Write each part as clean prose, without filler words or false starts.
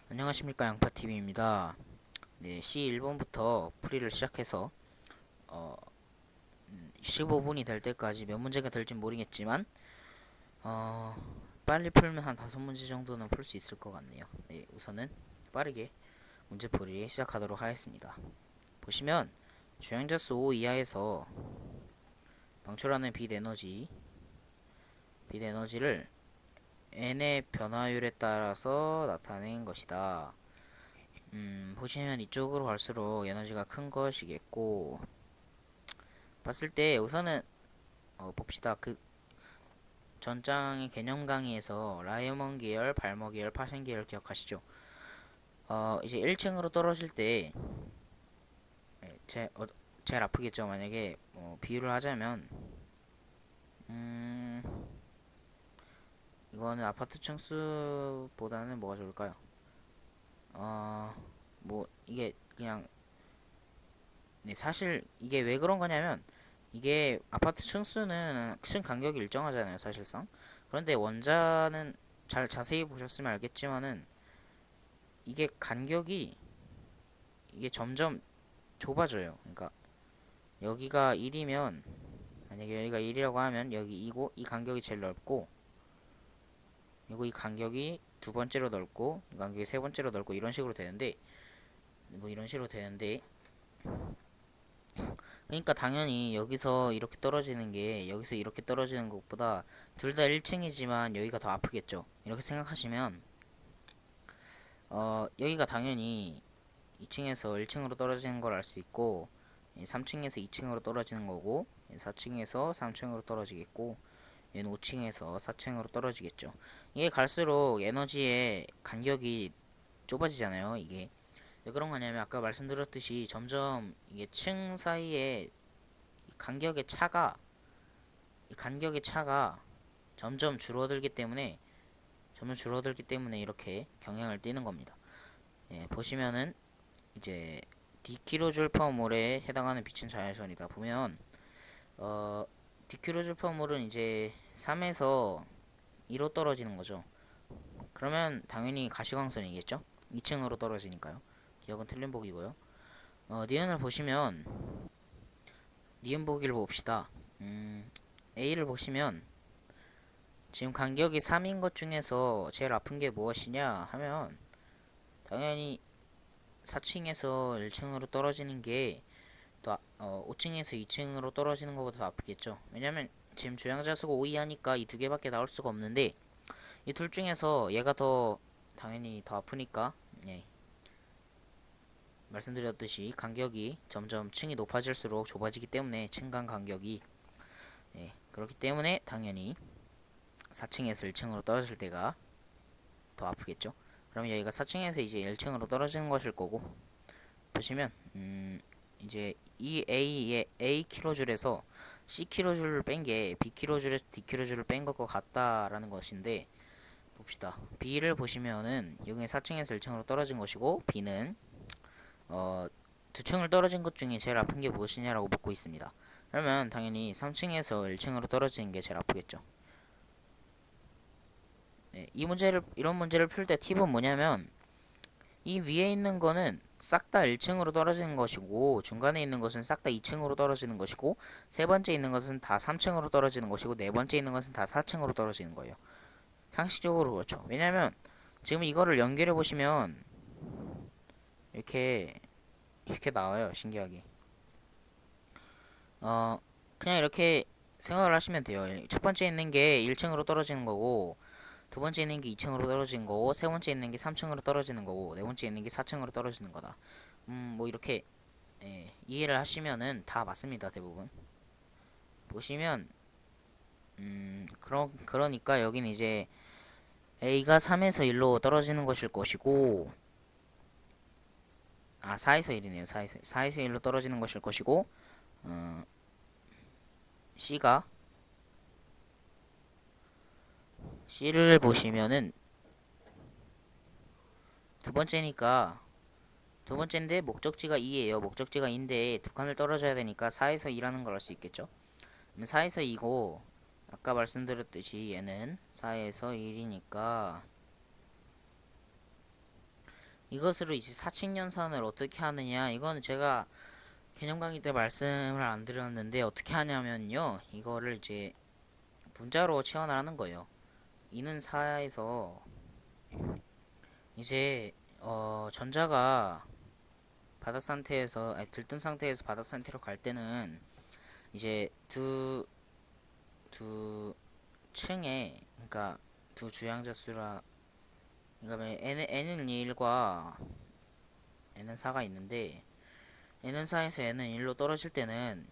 안녕하십니까, 양파TV입니다. 네, C1번부터 풀이를 시작해서 15분이 될 때까지 몇 문제가 될진 모르겠지만 어, 빨리 풀면 한 5문제 정도는 풀 수 있을 것 같네요. 네, 우선은 빠르게 문제풀이 시작하도록 하겠습니다. 보시면 주행자수 5 이하에서 방출하는 빛에너지를 n의 변화율에 따라서 나타낸 것이다. 보시면 이쪽으로 갈수록 에너지가 큰 것이겠고, 봤을 때 우선은 봅시다. 그 전장의 개념 강의에서 라이먼 계열, 발머 계열, 파생 계열 기억하시죠? 이제 1층으로 떨어질 때 제일 아프겠죠. 만약에 비유를 하자면 음, 이거는 아파트 층수보다는 뭐가 좋을까요? 뭐 이게 그냥 네, 사실 이게 왜 그런 거냐면 이게 아파트 층수는 층 간격이 일정하잖아요, 사실상. 그런데 원자는 잘 자세히 보셨으면 알겠지만은 이게 간격이 이게 점점 좁아져요. 그러니까 여기가 1이면 만약에 여기가 1이라고 하면 여기 2고 이 간격이 제일 넓고 그리고 이 간격이 두 번째로 넓고 이 간격이 세 번째로 넓고 이런 식으로 되는데 뭐 이런 식으로 되는데 그러니까 당연히 여기서 이렇게 떨어지는 게 여기서 이렇게 떨어지는 것보다 둘 다 1층이지만 여기가 더 아프겠죠. 이렇게 생각하시면 여기가 당연히 2층에서 1층으로 떨어지는 걸 알 수 있고 3층에서 2층으로 떨어지는 거고 4층에서 3층으로 떨어지겠고 얘는 5층에서 4층으로 떨어지겠죠. 이게 갈수록 에너지의 간격이 좁아지잖아요. 이게 왜 그런 거냐면 아까 말씀드렸듯이 점점 이게 층 사이에 간격의 차가 이 간격의 차가 점점 줄어들기 때문에 이렇게 경향을 띠는 겁니다. 예, 보시면은 이제 dkJ/몰에 해당하는 빛은 자연선이다. 보면 어, dkJ/몰은 이제 3에서 2로 떨어지는 거죠. 그러면 당연히 가시광선이겠죠? 2층으로 떨어지니까요. 기억은 틀린 보기고요. 니은을 보시면 니은 보기를 봅시다. A를 보시면 지금 간격이 3인 것 중에서 제일 아픈 게 무엇이냐 하면 당연히 4층에서 1층으로 떨어지는 게 또 5층에서 2층으로 떨어지는 것보다 더 아프겠죠. 왜냐면 지금 주행자 수가 5 이하니까 이 두 개밖에 나올 수가 없는데 이 둘 중에서 얘가 더 당연히 더 아프니까 예. 말씀드렸듯이 간격이 점점 층이 높아질수록 좁아지기 때문에 층 간 간격이 예. 그렇기 때문에 당연히 4층에서 1층으로 떨어질 때가 더 아프겠죠. 그럼 여기가 4층에서 이제 1층으로 떨어지는 것일 거고 보시면 이제 이 A의 A 킬로줄에서 C 킬로줄을 뺀 게 B 킬로줄에서 D 킬로줄을 뺀 것과 같다라는 것인데 봅시다. B를 보시면은 여기 4층에서 1층으로 떨어진 것이고 B는 두 층을 떨어진 것 중에 제일 아픈 게 무엇이냐라고 묻고 있습니다. 그러면 당연히 3층에서 1층으로 떨어지는 게 제일 아프겠죠. 네, 이런 문제를 풀 때 팁은 뭐냐면 이 위에 있는 거는 싹 다 1층으로 떨어지는 것이고 중간에 있는 것은 싹 다 2층으로 떨어지는 것이고 세 번째 있는 것은 다 3층으로 떨어지는 것이고 네 번째 있는 것은 다 4층으로 떨어지는 거예요. 상식적으로 그렇죠. 왜냐면 지금 이거를 연결해 보시면 이렇게 나와요. 신기하게. 어 그냥 이렇게 생각을 하시면 돼요. 첫 번째 있는 게 1층으로 떨어지는 거고 두 번째 있는 게 2층으로 떨어지는 거고 세 번째 있는 게 3층으로 떨어지는 거고 네 번째 있는 게 4층으로 떨어지는 거다. 뭐 이렇게 이해를 하시면은 다 맞습니다. 대부분 보시면 그러니까 여기는 이제 A가 3에서 1로 떨어지는 것일 것이고 4에서 1이네요. 4에서 1로 떨어지는 것일 것이고 C가 C를 보시면은 두 번째니까 두 번째인데 목적지가 2예요. 목적지가 2인데 두 칸을 떨어져야 되니까 4에서 2라는 걸 알 수 있겠죠. 4에서 2고 아까 말씀드렸듯이 얘는 4에서 1이니까 이것으로 이제 사칙 연산을 어떻게 하느냐, 이건 제가 개념 강의 때 말씀을 안 드렸는데 어떻게 하냐면요, 이거를 이제 문자로 치환을 하는 거예요. 이는 4에서 이제 전자가 바닥 상태에서, 아니, 들뜬 상태에서 바닥 상태로 갈 때는 이제 두 층에, 그러니까 두 주양자 수라, 그러니까 n은 1과 n은 4가 있는데, n은 4에서 n은 1로 떨어질 때는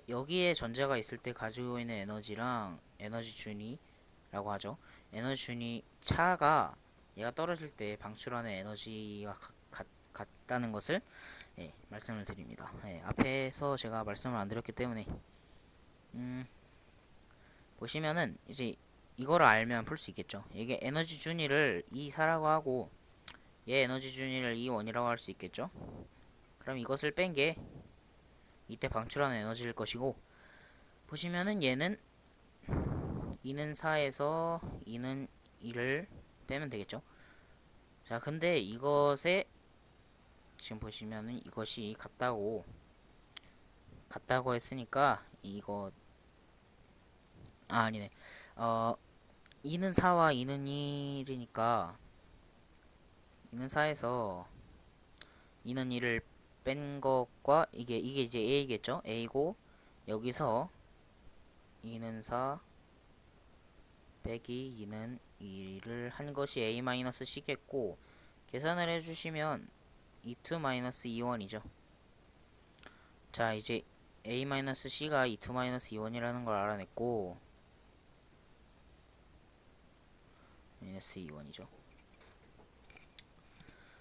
여기에 전자가 있을 때 가지고 있는 에너지랑 에너지 준위라고 하죠. 에너지 준위 차가 얘가 떨어질 때 방출하는 에너지와 같다는 것을, 예, 말씀을 드립니다. 예, 앞에서 제가 말씀을 안 드렸기 때문에 보시면은 이제 이거를 알면 풀 수 있겠죠. 이게 에너지 준위를 E4라고 하고 얘 에너지 준위를 E1이라고 할 수 있겠죠. 그럼 이것을 뺀 게 이때 방출하는 에너지일 것이고, 보시면은 얘는 2는 4에서 2는 1을 빼면 되겠죠. 자, 근데 이것에 지금 보시면은 이것이 같다고 했으니까 이거, 아니네. 2는 4와 2는 1이니까 2는 4에서 2는 1을 뺀 것과 이게 이제 A겠죠? A고, 여기서 2는 4 빼기 2는 2를 한 것이 A-C겠고, 계산을 해주시면 E2-E1이죠. 자, 이제 A-C가 E2-E1이라는 걸 알아냈고, E1이죠.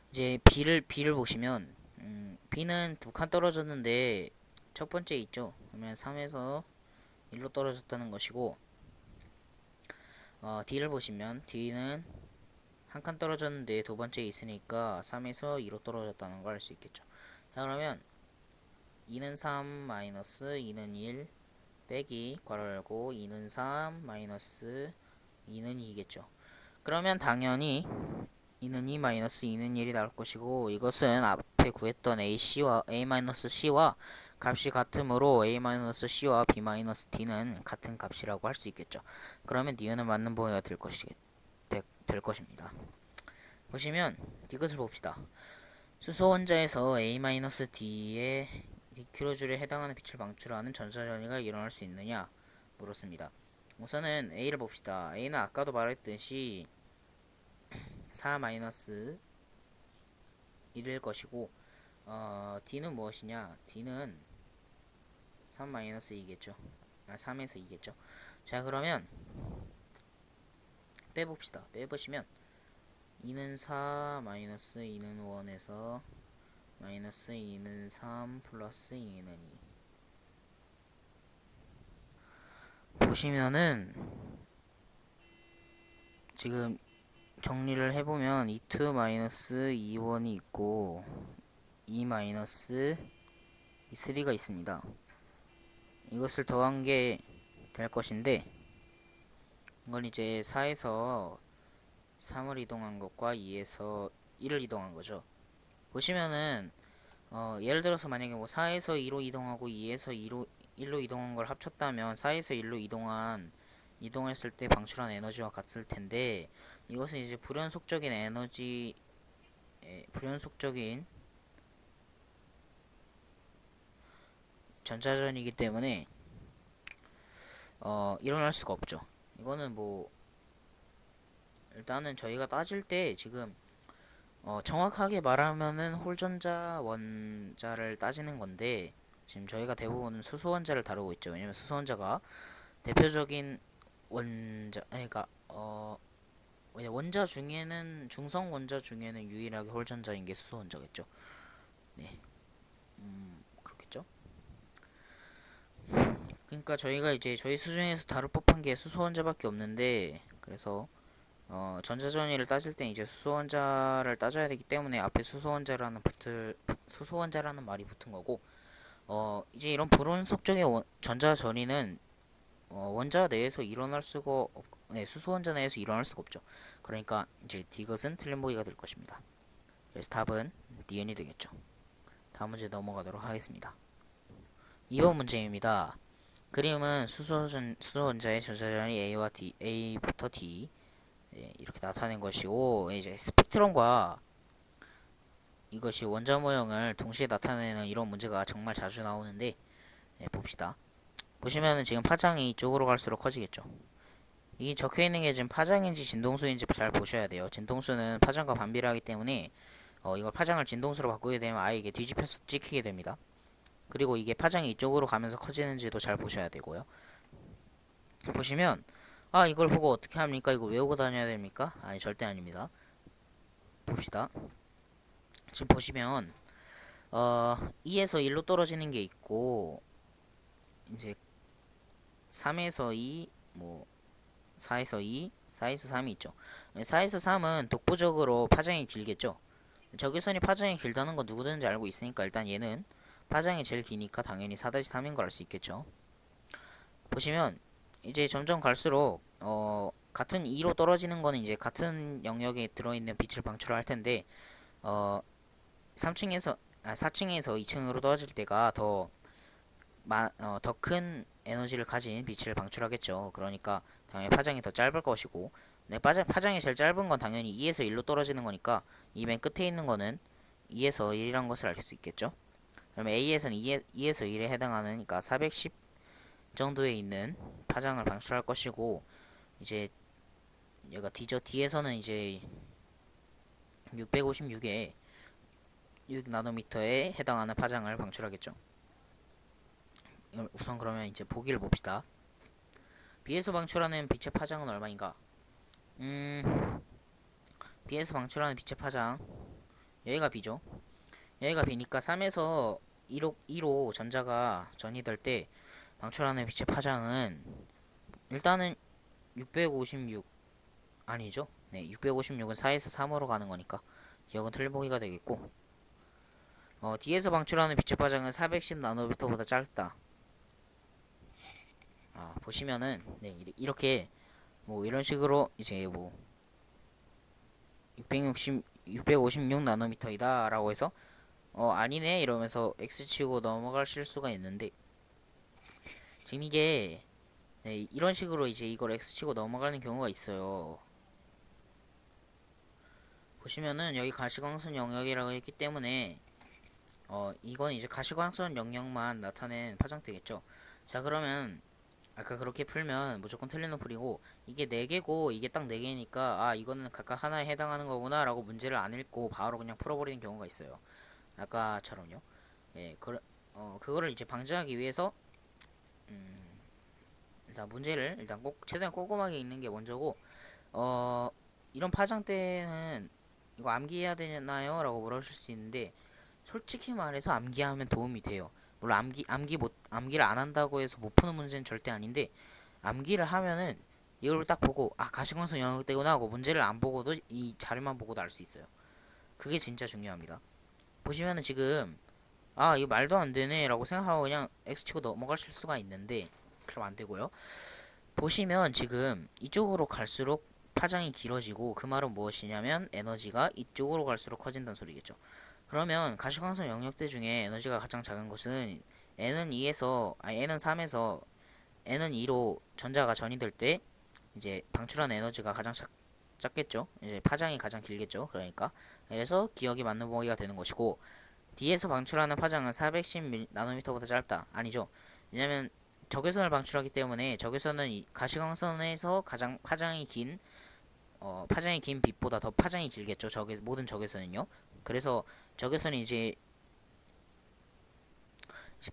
이제 B를 보시면, B는 두 칸 떨어졌는데 첫 번째 있죠. 그러면 3에서 1로 떨어졌다는 것이고, D를 보시면 D는 한 칸 떨어졌는데 두 번째 있으니까 3에서 2로 떨어졌다는 걸 알 수 있겠죠. 자, 그러면 2는 3 마이너스 2는 1 빼기 괄호 열고 2는 3 마이너스 2는 2겠죠. 그러면 당연히 2는 2 마이너스 2는 1이 나올 것이고, 이것은 앞에 구했던 A-C와 값이 같으므로 A-C와 B-D는 같은 값이라고 할 수 있겠죠. 그러면 니은은 맞는 범위가 될 것입니다. 보시면 이것을 봅시다. 수소 원자에서 A-D의 D킬로줄에 해당하는 빛을 방출하는 전자전이가 일어날 수 있느냐 물었습니다. 우선은 A를 봅시다. A는 아까도 말했듯이 4-1일 것이고, D는 무엇이냐? D는 3-2겠죠. 3에서 2겠죠. 자, 그러면 빼봅시다. 빼보시면 2는 4 마이너스 2는 1에서 마이너스 2는 3 플러스 2는 2. 보시면은 지금 정리를 해보면 E2 마이너스 E1이 있고 E 마이너스 E3가 있습니다. 이것을 더한 게 될 것인데, 이건 이제 4에서 3을 이동한 것과 2에서 1을 이동한 거죠. 보시면은 예를 들어서 만약에 뭐 4에서 2로 이동하고 2에서 1로 이동한 걸 합쳤다면 4에서 1로 이동했을 때 방출한 에너지와 같을 텐데, 이것은 이제 불연속적인 전자전이기 때문에 일어날 수가 없죠. 이거는 뭐 일단은 저희가 따질 때 지금 정확하게 말하면은 홀전자 원자를 따지는 건데, 지금 저희가 대부분 수소 원자를 다루고 있죠. 왜냐면 수소 원자가 대표적인 원자, 그러니까 원자 중에는, 중성 원자 중에는 유일하게 홀전자인 게 수소 원자겠죠. 네, 그렇겠죠. 그러니까 저희가 이제 저희 수중에서 다룰 법한 게 수소 원자밖에 없는데, 그래서 전자전이를 따질 땐 이제 수소 원자를 따져야 되기 때문에 앞에 수소 원자라는 말이 붙은 거고, 이제 이런 불원속적인 전자전이는 원자 내에서 일어날 수가 수소 원자 내에서 일어날 수가 없죠. 그러니까 이제 디귿은 틀린 보기가 될 것입니다. 그래서 답은 DN이 되겠죠. 다음 문제 넘어가도록 하겠습니다. 2번 문제입니다. 그림은 수소 원자의 전자전이 A부터 D 이렇게 나타낸 것이고, 이제 스펙트럼과 이것이 원자 모형을 동시에 나타내는 이런 문제가 정말 자주 나오는데, 봅시다. 보시면은 지금 파장이 이쪽으로 갈수록 커지겠죠. 이 적혀있는 게 지금 파장인지 진동수인지 잘 보셔야 돼요. 진동수는 파장과 반비례하기 때문에 이걸 파장을 진동수로 바꾸게 되면 아예 이게 뒤집혀서 찍히게 됩니다. 그리고 이게 파장이 이쪽으로 가면서 커지는지도 잘 보셔야 되고요. 보시면 이걸 보고 어떻게 합니까? 이거 외우고 다녀야 됩니까? 아니, 절대 아닙니다. 봅시다. 지금 보시면 2에서 1로 떨어지는 게 있고, 이제 3에서 2, 4에서 2, 4에서 3이 있죠. 4에서 3은 독보적으로 파장이 길겠죠. 적외선이 파장이 길다는 건 누구든지 알고 있으니까 일단 얘는 파장이 제일 기니까 당연히 4-3인 걸 알 수 있겠죠. 보시면 이제 점점 갈수록 같은 2로 떨어지는 거는 이제 같은 영역에 들어있는 빛을 방출할 텐데 4층에서 2층으로 떨어질 때가 더 큰 에너지를 가진 빛을 방출하겠죠. 그러니까 당연히 파장이 더 짧을 것이고, 파장이 제일 짧은 건 당연히 2에서 1로 떨어지는 거니까 이 맨 끝에 있는 거는 2에서 1이란 것을 알 수 있겠죠. 그러면 A에서는 2에서 1에 해당하는, 그러니까 410 정도에 있는 파장을 방출할 것이고, 이제 얘가 D죠. D에서는 이제 656에 6나노미터에 해당하는 파장을 방출하겠죠. 우선 그러면 이제 보기를 봅시다. B에서 방출하는 빛의 파장은 얼마인가? B에서 방출하는 빛의 파장, 여기가 B죠. 여기가 B니까 3에서 2로 전자가 전이될 때 방출하는 빛의 파장은 일단은 656 아니죠. 656은 4에서 3으로 가는 거니까 기억은 틀린 보기가 되겠고, D에서 방출하는 빛의 파장은 410 나노미터보다 짧다. 보시면은 이렇게 이런 식으로 이제 656 나노미터이다 라고 해서 아니네 이러면서 X 치고 넘어가실 수가 있는데, 지금 이게 이런 식으로 이제 이걸 X 치고 넘어가는 경우가 있어요. 보시면은 여기 가시광선 영역이라고 했기 때문에 이건 이제 가시광선 영역만 나타낸 파장대겠죠. 자, 그러면 아까 그렇게 풀면 무조건 틀린 놈풀이고, 이게 4개고 이게 딱 4개니까 이거는 각각 하나에 해당하는 거구나 라고 문제를 안 읽고 바로 그냥 풀어버리는 경우가 있어요. 아까처럼요. 그거를 이제 방지하기 위해서 일단 문제를 일단 최대한 꼼꼼하게 읽는 게 먼저고, 이런 파장대는 이거 암기해야 되나요? 라고 물어보실 수 있는데, 솔직히 말해서 암기하면 도움이 돼요. 물론 암기를 안 한다고 해서 못 푸는 문제는 절대 아닌데, 암기를 하면은 이걸 딱 보고 가시광선 영역대구나 하고 문제를 안 보고도 이 자료만 보고도 알 수 있어요. 그게 진짜 중요합니다. 보시면은 지금 이거 말도 안 되네 라고 생각하고 그냥 X치고 넘어가실 수가 있는데, 그럼 안 되고요. 보시면 지금 이쪽으로 갈수록 파장이 길어지고, 그 말은 무엇이냐면 에너지가 이쪽으로 갈수록 커진다는 소리겠죠. 그러면 가시광선 영역대 중에 에너지가 가장 작은 것은 N은 3에서 N은 2로 전자가 전이될 때 이제 방출하는 에너지가 가장 작겠죠. 이제 파장이 가장 길겠죠. 그래서 기억이 맞는 보기가 되는 것이고, D에서 방출하는 파장은 410 나노미터보다 짧다. 아니죠. 왜냐면 적외선을 방출하기 때문에 적외선은 이 가시광선에서 가장 파장이 긴 빛보다 더 파장이 길겠죠. 모든 적외선은요. 그래서 적외선이 이제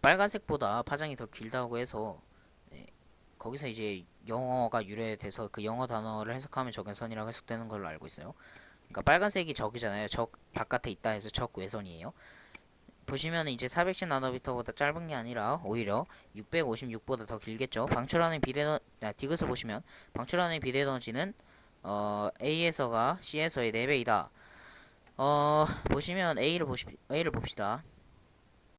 빨간색보다 파장이 더 길다고 해서 거기서 이제 영어가 유래돼서 그 영어 단어를 해석하면 적외선이라고 해석되는 걸로 알고 있어요. 그러니까 빨간색이 적이잖아요. 적 바깥에 있다 해서 적외선이에요. 보시면 이제 410 나노미터보다 짧은 게 아니라 오히려 656보다 더 길겠죠. 방출하는 디귿을 보시면 방출하는 비대에너지는 A에서가 C에서의 4배이다. 보시면 A를 봅시다.